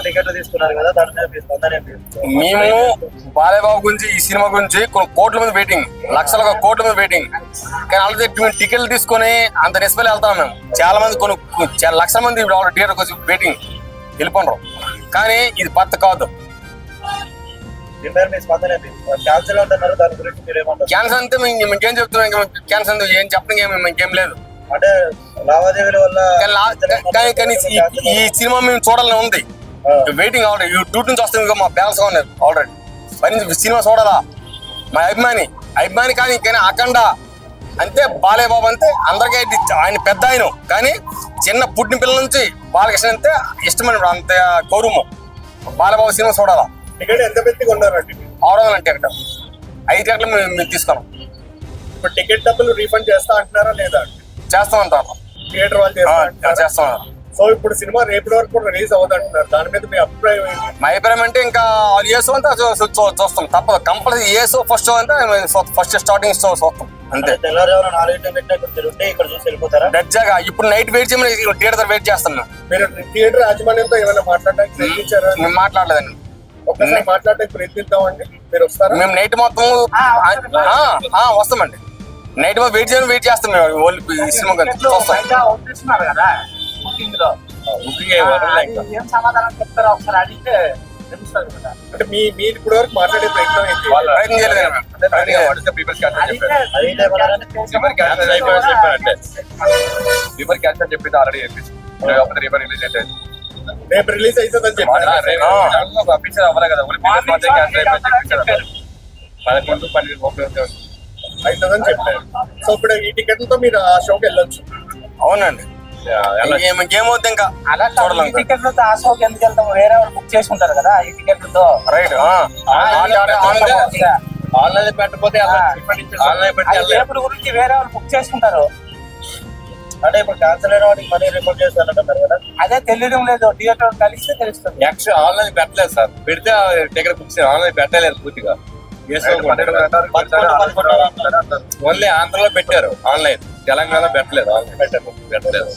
టికెట్లు తీసుకున్నారు కదా, మేము బాలయ్యబాబు గురించి ఈ సినిమా గురించి కొన్ని కోట్ల మంది వెయిటింగ్, లక్షల కోట్ల మంది వెయిటింగ్. కానీ ఆల్రెడీ మేము టికెట్లు తీసుకొని అంత రెస్పెక్ట్ వెళ్తాం. మేము చాలా మంది చాలా లక్షల మంది థియేటర్కి వచ్చి వెయిటింగ్ వెళ్ళిపోండ్రు. కానీ ఇది పత్త కాదు. క్యాన్సర్ అంతే ఇంకేం చెప్తున్నాం, క్యాన్సర్ ఏం చెప్పడం ఇంకేం లేదు. అంటే లావాదేవీల వల్ల కానీ ఈ సినిమా మేము చూడాలని ఉంది, వెయిటింగ్. ఆల్రెడీ డ్యూటీ నుంచి వస్తుంది, మా బ్యాలెన్స్ ఉన్నాయి ఆల్రెడీ. మరి సినిమా చూడాలా, మా అభిమాని కానీ అఖండ అంతే, బాలయ్యబాబు అంతే అందరికీ. ఆయన పెద్ద ఆయన, కానీ చిన్న పుట్టిన పిల్లల నుంచి బాలకృష్ణ అంతే ఇష్టమైన అంత గౌరవం. బాలయ్యబాబు సినిమా చూడాలా. టికెట్ ఎంత పెట్టి కొన్నారండి? 600 టికెట్, 5 టికెట్లు మేము తీసుకున్నాం. ఇప్పుడు టికెట్ డబ్బులు రీఫండ్ చేస్తా అంటున్నారా లేదా? చేస్తామంటారు థియేటర్ వాళ్ళు చేస్తాం. సో ఇప్పుడు సినిమా రేపటి వరకు రిలీజ్ అవుతుంటున్నారు, దాని మీద మీ అభిప్రాయం ఏంటి? మా అభిప్రాయం అంటే ఇంకా ఏసో అంతా చూస్తాం, తప్పదు. కంపల్సరీ ఏసో ఫస్ట్ అంటే ఫస్ట్ స్టార్టింగ్ చూస్తాం అంతే. తెల్లవారు 4 ఇక్కడ చూసి వెళ్ళిపోతారా? డెడ్జాగా ఇప్పుడు నైట్ వెయిట్ చేయమని థియేటర్ వెయిట్ చేస్తాం. మీరు థియేటర్ యాజమాన్యంతో ఏమైనా మాట్లాడడానికి ప్రయత్నించారా? మేము మాట్లాడలేదండి. ఒకసారి మాట్లాడడానికి ప్రయత్నిద్దామండి, మీరు వస్తారా? మేము నైట్ మొత్తం వస్తామండి. నైట్ వెయిట్ చేస్తాం మేము సినిమా చూస్తాం. సమాధానం చెప్తారా ఒకసారి అడిగితే తెలుస్తుంది కదా. అంటే మీరు ఇప్పుడు వరకు మాట్లాడే ప్రయత్నం ఏంటి? ప్రయత్నం చేయలేదు. చెప్పింది ఆల్రెడీ రేపు రిలీజ్ అవుతుందని చెప్పారు. అఫీషియల్ అవ్వాలి కదా, 11-12 అవుతుందని చెప్పారు. సో ఇప్పుడు ఈ టికెట్లతో మీరు ఆ షోకి వెళ్ళొచ్చు. అవునండి. ఇంకేమవుతుంది ఇంకా అలా టికెట్లతో ఆ షోకి ఎందుకు వెళ్తాం? వేరే వాళ్ళు బుక్ చేసుకుంటారు కదా ఈ టికెట్లతో. రైట్. ఆన్లైన్ పెట్టకపోతే రేపు గురించి వేరే వాళ్ళు బుక్ చేసుకుంటారు. అంటే ఇప్పుడు క్యాన్సిల్ అయిన వాటికి మనీ రిఫండ్ చేస్తారంటున్నారు కదా, అదే తెలియడం లేదు. థియేటర్ కలిస్తే తెలుస్తుంది. యాక్చువల్ ఆన్లైన్ పెట్టలేదు సార్, పెడితే టికెట్ బుక్ ఆన్లైన్ పెట్టలేదు పూర్తిగా. ఓన్లీ ఆంధ్రలో పెట్టారు ఆన్లైన్, తెలంగాణలో పెట్టలేదు. ఆన్లైన్ పెట్టలేదు.